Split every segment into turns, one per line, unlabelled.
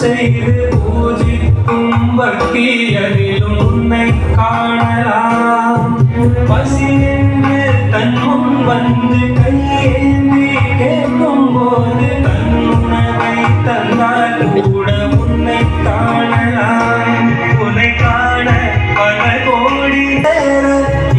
செய்து பூஜிக்கும் பக்தியதிலும் உன்னை காணலாம். பசி என்று தன் முன் வந்து கையேந்தி கேட்கும் போது தன் உணவை தந்தால் கூட உன்னை காணலாம். உன்னை காண பல கோடி பேர்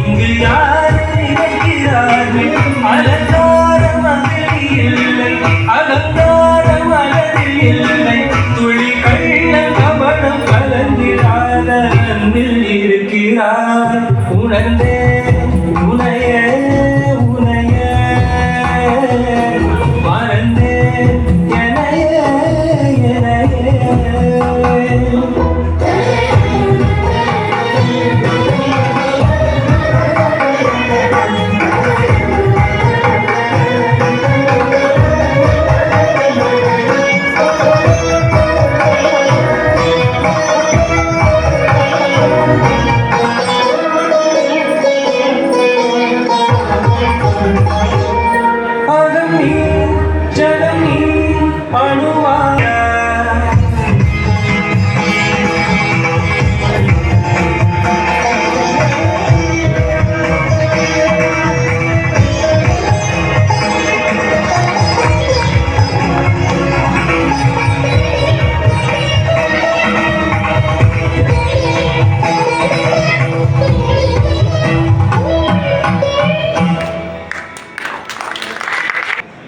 இங்கு யார் நினைக்கிறார்கள். அலங்காரம் அதில் இல்லை, அலங்காரம் அதில் இல்லை. துளி கள்ள கபடம் கலந்திராத அன்பில் இருக்கிறார். உணர்ந்தே உனைய உனைய மறந்தே எனைய எனைய.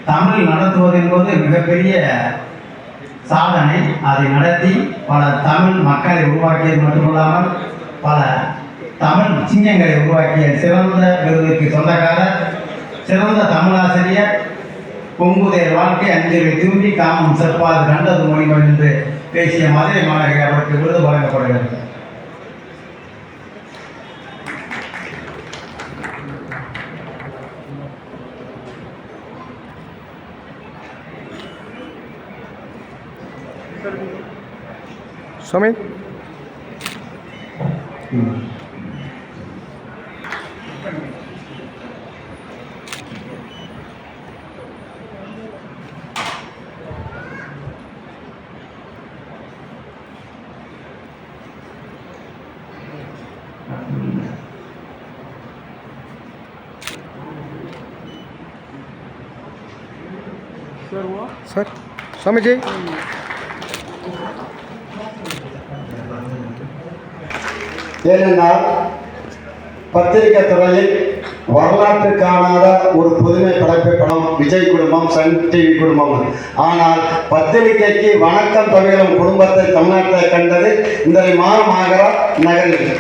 தமிழ் நடத்துவது என்பது மிகப்பெரிய சாதனை. அதை நடத்தி பல தமிழ் மக்களை உருவாக்கியது மட்டுமல்லாமல் பல தமிழ் சிங்கங்களை உருவாக்கிய சிறந்த விருதுக்கு சொந்தக்காரர் சிறந்த தமிழாசிரியர் பொங்குதேர் வாழ்க்கை அஞ்சலி திரும்பி காமம் செப்பாது கண்டது மொழிகள் என்று பேசிய மதுரை மாநகர அவருக்கு விருது வழங்கப்படுகிறது.
Sami? Sir, Sami ji.
ஏனென்றால் பத்திரிகை துறையில் வரலாற்று காணாத ஒரு புதுமை படைப்பை படம் விஜய் குடும்பம், சன் டிவி குடும்பம். ஆனால் பத்திரிகைக்கு வணக்கம் தமிழும் குடும்பத்தை தமிழ்நாட்டில் கண்டது இந்த மாநகர நகரில்.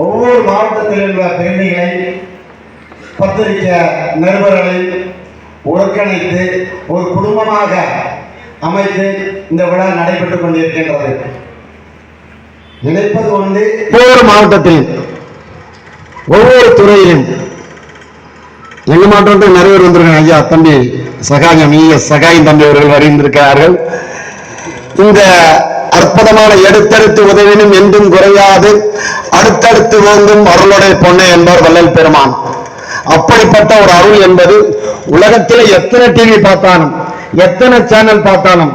ஒவ்வொரு மாவட்டத்தில் உள்ள பிரதிகளை பத்திரிகை நிருபர்களை ஒருங்கிணைத்து ஒரு குடும்பமாக அமைத்து இந்த விழா நடைபெற்றுக் கொண்டிருக்கின்றது. நினைப்பது ஒன்று, ஒவ்வொரு மாவட்டத்தில் ஒவ்வொரு துறையிலும் எங்க மாவட்டத்தில் நிறைய பேர் வந்திருக்காங்க. ஐயா தம்பி சகாயம் சகாயம் தம்பி அவர்கள் வருகின்றிருக்கிறார்கள். இந்த அற்புதமான எடுத்தடுத்து உதவினும் என்றும் குறையாது அடுத்தடுத்து ஓங்கும் அருளுடைய பொண்ணை என்பவர் வள்ளல் பெருமான். அப்படிப்பட்ட ஒரு அருள் என்பது உலகத்தில் எத்தனை டிவி பார்த்தாலும் எத்தனை சேனல் பார்த்தாலும்